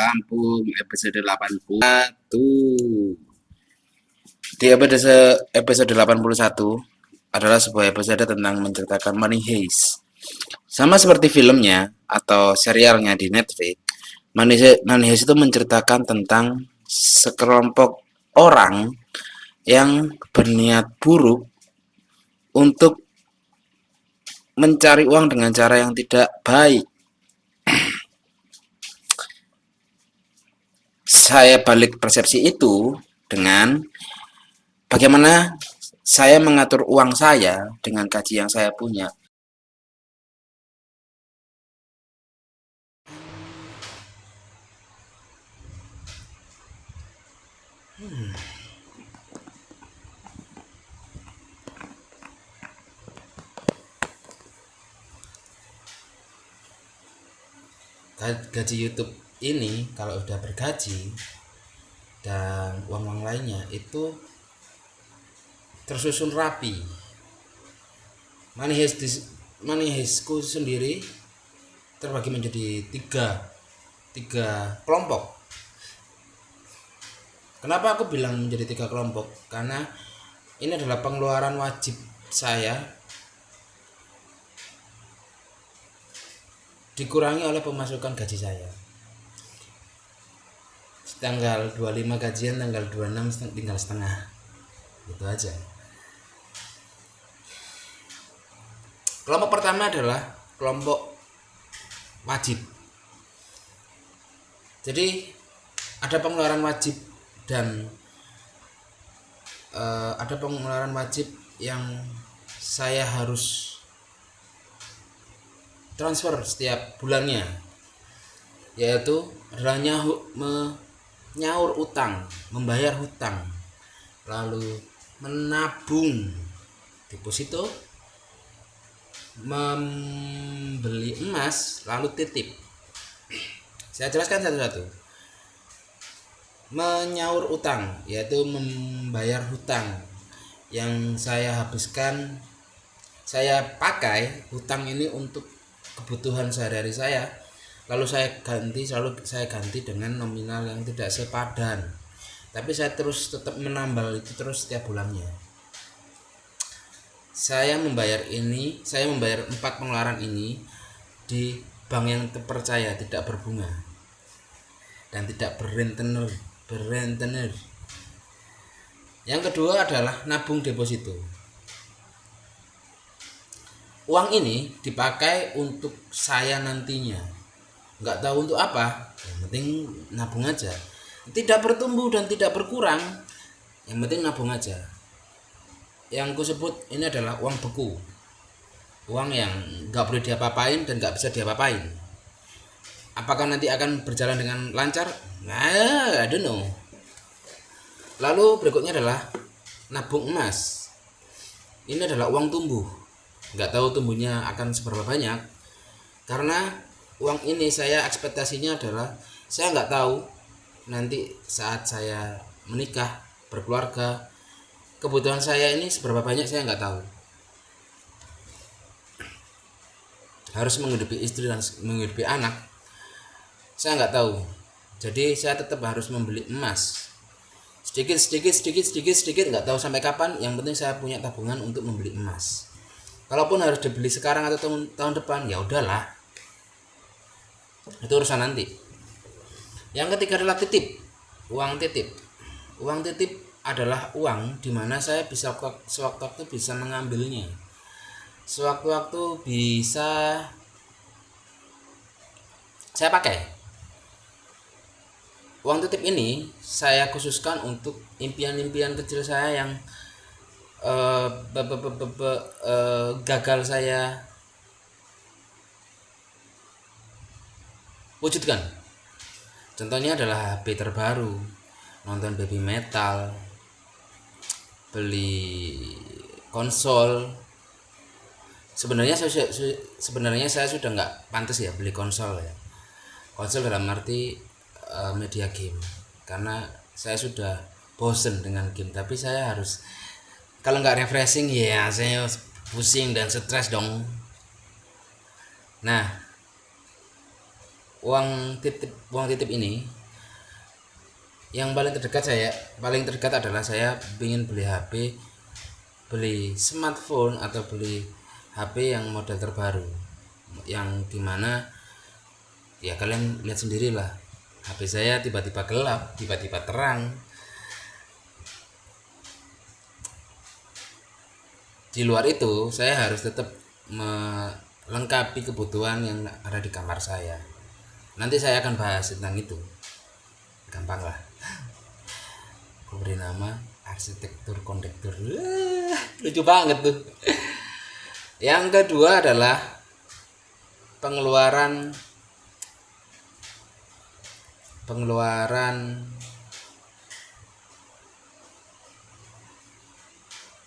Lampung episode 81. Di episode 81 adalah sebuah episode tentang menceritakan Money Heist. Sama seperti filmnya atau serialnya di Netflix, Money Heist itu menceritakan tentang sekelompok orang yang berniat buruk untuk mencari uang dengan cara yang tidak baik. Saya balik persepsi itu dengan bagaimana saya mengatur uang saya dengan gaji yang saya punya. Gaji YouTube ini kalau udah bergaji dan uang-uang lainnya itu tersusun rapi. Money Heistku sendiri terbagi menjadi tiga kelompok. Kenapa aku bilang menjadi tiga kelompok? Karena ini adalah pengeluaran wajib saya dikurangi oleh pemasukan gaji saya. Tanggal 25 gajian, tanggal 26 tinggal setengah. Gitu aja. Kelompok pertama adalah kelompok wajib. Jadi ada pengeluaran wajib dan ada pengeluaran wajib yang saya harus transfer setiap bulannya, yaitu adalah menyaur utang, membayar hutang, lalu menabung deposito, membeli emas, lalu titip. Saya jelaskan satu-satu. Menyaur utang yaitu membayar hutang yang saya habiskan, saya pakai hutang ini untuk kebutuhan sehari-hari saya, lalu saya ganti dengan nominal yang tidak sepadan, tapi saya terus tetap menambal itu terus setiap bulannya. Saya membayar 4 pengeluaran ini di bank yang terpercaya, tidak berbunga dan tidak berentenir. Yang kedua adalah nabung deposito. Uang ini dipakai untuk saya nantinya, nggak tahu untuk apa, yang penting nabung aja. Tidak bertumbuh dan tidak berkurang, yang penting nabung aja. Yang kusebut ini adalah uang beku, uang yang nggak boleh diapa-apain dan nggak bisa diapa-apain. Apakah nanti akan berjalan dengan lancar? Nah, I don't know. Lalu berikutnya adalah nabung emas. Ini adalah uang tumbuh. Nggak tahu tumbuhnya akan seberapa banyak, karena uang ini saya ekspektasinya adalah saya nggak tahu nanti saat saya menikah, berkeluarga, kebutuhan saya ini seberapa banyak saya nggak tahu. Harus menghidupi istri dan menghidupi anak, saya nggak tahu. Jadi saya tetap harus membeli emas sedikit, nggak tahu sampai kapan. Yang penting saya punya tabungan untuk membeli emas. Kalaupun harus dibeli sekarang atau tahun depan, ya udahlah, itu urusan nanti. Yang ketiga adalah titip, uang titip. Uang titip adalah uang di mana saya bisa sewaktu-waktu bisa mengambilnya, sewaktu-waktu bisa saya pakai. Uang titip ini saya khususkan untuk impian-impian kecil saya yang gagal saya wujudkan. Contohnya adalah HP terbaru, nonton baby metal, beli konsol. Sebenarnya saya sudah nggak pantas ya beli konsol ya. Konsol dalam arti media game, karena saya sudah bosen dengan game. Tapi saya harus, kalau nggak refreshing ya saya pusing dan stres dong. Nah, uang titip ini Yang paling terdekat adalah saya ingin beli HP, beli smartphone atau beli HP yang model terbaru, yang dimana ya kalian lihat sendirilah, HP saya tiba-tiba gelap, tiba-tiba terang. Di luar itu saya harus tetap melengkapi kebutuhan yang ada di kamar saya. Nanti saya akan bahas tentang itu, gampang lah. Aku beri nama arsitektur kondektur. Lucu banget tuh. Yang kedua adalah pengeluaran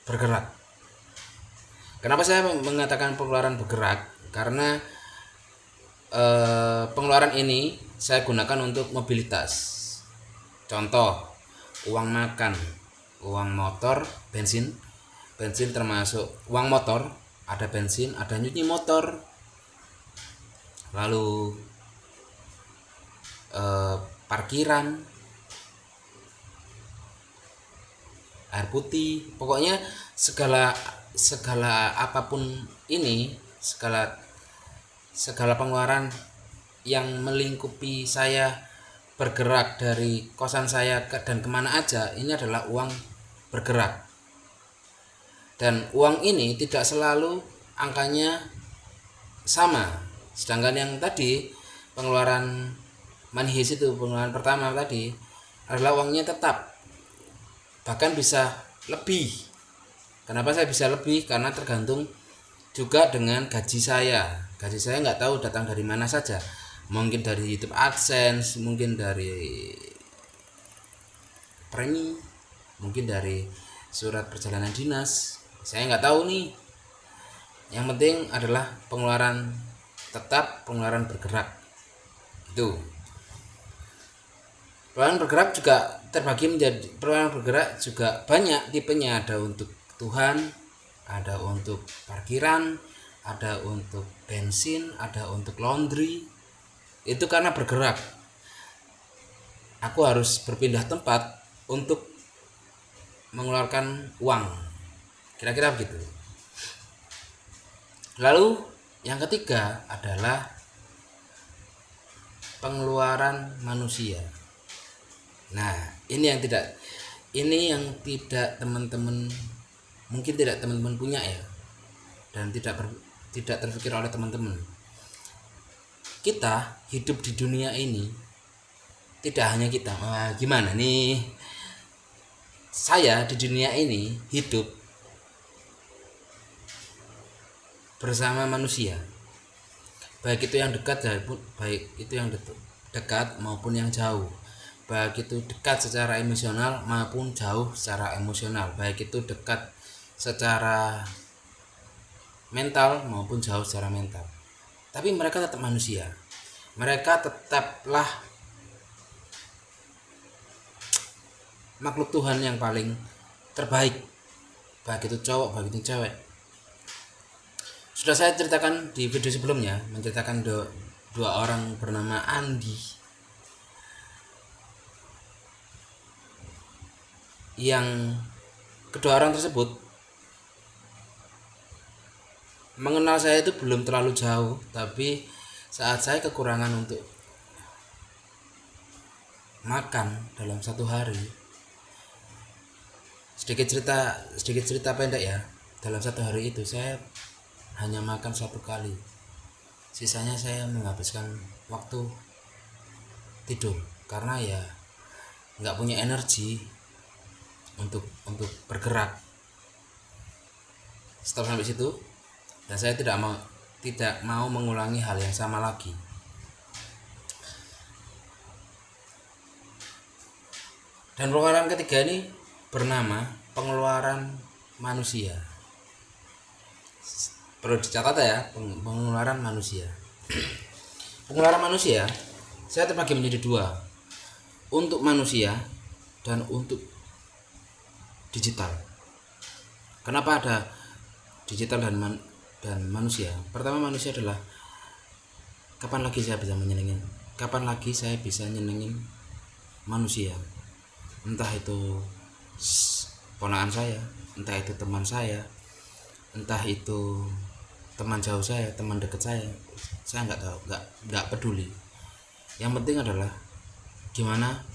bergerak. Kenapa saya mengatakan pengeluaran bergerak? Karena pengeluaran ini saya gunakan untuk mobilitas. Contoh, uang makan, uang motor, bensin termasuk uang motor, ada bensin, ada nyuci motor, lalu parkiran, air putih, pokoknya segala apapun ini, segala pengeluaran yang melingkupi saya bergerak dari kosan saya dan kemana aja, ini adalah uang bergerak. Dan uang ini tidak selalu angkanya sama, sedangkan yang tadi pengeluaran manhis itu, pengeluaran pertama tadi adalah uangnya tetap, bahkan bisa lebih. Kenapa saya bisa lebih? Karena tergantung juga dengan gaji saya nggak tahu datang dari mana saja, mungkin dari YouTube AdSense, mungkin dari premi, mungkin dari surat perjalanan dinas, saya nggak tahu nih. Yang penting adalah pengeluaran tetap, pengeluaran bergerak. Itu pengeluaran bergerak juga terbagi menjadi, pengeluaran bergerak juga banyak tipenya, ada untuk Tuhan, ada untuk parkiran, ada untuk bensin, ada untuk laundry. Itu karena bergerak, aku harus berpindah tempat untuk mengeluarkan uang, kira-kira begitu. Lalu yang ketiga adalah pengeluaran manusia. Nah, ini yang tidak teman-teman, mungkin tidak teman-teman punya ya, dan tidak terpikir oleh teman-teman. Kita hidup di dunia ini tidak hanya kita. Gimana nih? Saya di dunia ini hidup bersama manusia, baik itu yang dekat maupun yang jauh, baik itu dekat secara emosional maupun jauh secara emosional, baik itu dekat secara mental maupun jauh secara mental. Tapi mereka tetap manusia, mereka tetaplah makhluk Tuhan yang paling terbaik, baik itu cowok, baik itu cewek. Sudah saya ceritakan di video sebelumnya, menceritakan dua orang bernama Andi, yang kedua orang tersebut mengenal saya itu belum terlalu jauh, tapi saat saya kekurangan untuk makan dalam satu hari, sedikit cerita pendek ya, dalam satu hari itu saya hanya makan satu kali, sisanya saya menghabiskan waktu tidur karena ya nggak punya energi untuk bergerak. Stop sampai situ, dan saya tidak mau mengulangi hal yang sama lagi. Dan pengeluaran ketiga ini bernama pengeluaran manusia. Perlu dicatat ya, pengeluaran manusia. Pengeluaran manusia saya terbagi menjadi dua, untuk manusia dan untuk digital. Kenapa ada digital dan manusia? Pertama, manusia adalah kapan lagi saya bisa nyenengin manusia. entah itu ponakan saya, entah itu teman saya, entah itu teman jauh saya, teman dekat saya nggak tahu, nggak peduli. Yang penting adalah gimana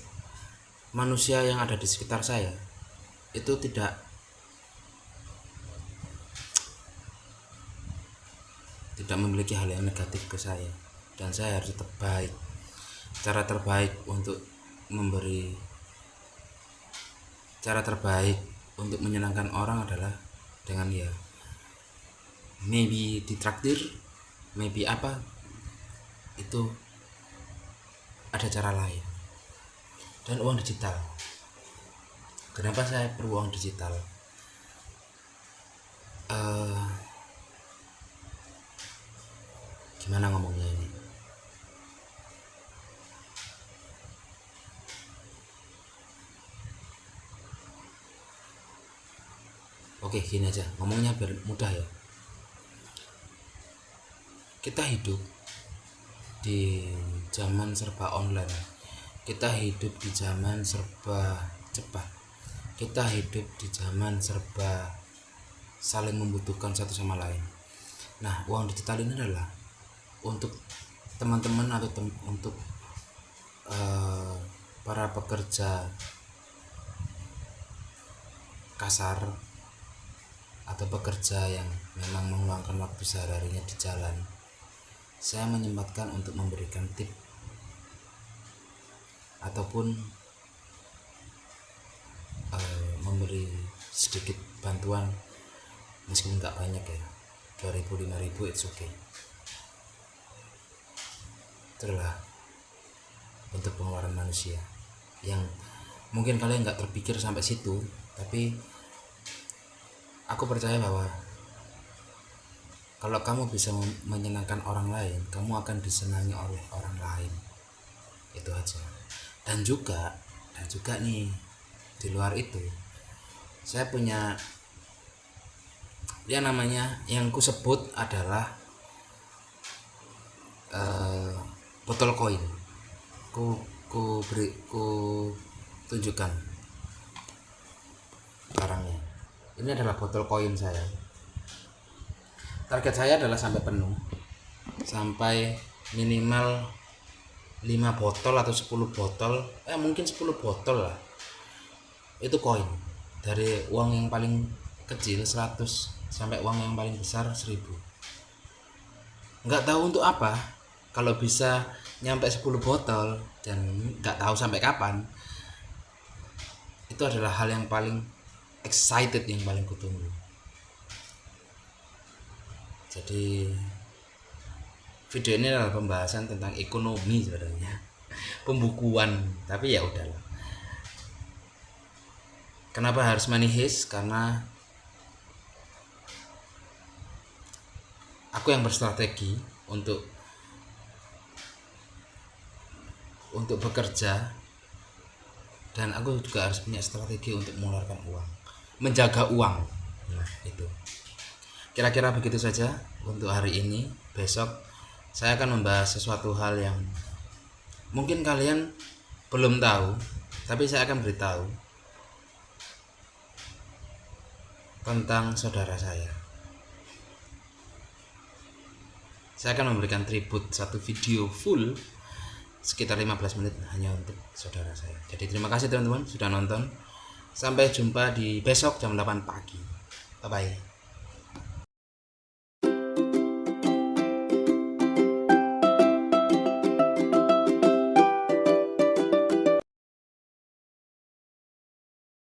manusia yang ada di sekitar saya itu tidak memiliki hal yang negatif ke saya, dan saya harus tetap baik. Cara terbaik untuk memberi, cara terbaik untuk menyenangkan orang adalah dengan ya maybe ditraktir, maybe apa, itu ada cara lain. Dan uang digital, kenapa saya perlu uang digital? Gimana ngomongnya ini? Oke, gini aja ngomongnya biar mudah ya. Kita hidup di zaman serba online, kita hidup di zaman serba cepat, kita hidup di zaman serba saling membutuhkan satu sama lain. Nah, uang digital ini adalah untuk teman-teman atau untuk para pekerja kasar atau pekerja yang memang meluangkan waktu sehari-harinya di jalan. Saya menyempatkan untuk memberikan tip ataupun memberi sedikit bantuan, meskipun nggak banyak ya, 2.000 5.000 it's okay. Itulah bentuk pengeluaran manusia yang mungkin kalian nggak terpikir sampai situ, tapi aku percaya bahwa kalau kamu bisa menyenangkan orang lain, kamu akan disenangi oleh orang lain. Itu aja. Dan juga nih, di luar itu saya punya ya namanya, yang ku sebut adalah botol koin. Ku tunjukkan barangnya. Ini adalah botol koin saya. Target saya adalah sampai penuh, sampai minimal 5 botol atau 10 botol, mungkin 10 botol lah. Itu koin, dari uang yang paling kecil 100 sampai uang yang paling besar 1000. Nggak tahu untuk apa, kalau bisa nyampe 10 botol dan nggak tahu sampai kapan, itu adalah hal yang paling excited, yang paling kutunggu. Jadi video ini adalah pembahasan tentang ekonomi sebenarnya, pembukuan, tapi ya udahlah. Kenapa harus money heist? Karena aku yang berstrategi untuk bekerja, dan aku juga harus punya strategi untuk mengeluarkan uang, menjaga uang. Nah, itu kira-kira begitu saja untuk hari ini. Besok saya akan membahas sesuatu hal yang mungkin kalian belum tahu, tapi saya akan beritahu tentang saudara saya. Saya akan memberikan tribut satu video full sekitar 15 menit hanya untuk saudara saya. Jadi terima kasih teman-teman sudah nonton. Sampai jumpa di besok jam 8 pagi. Bye bye.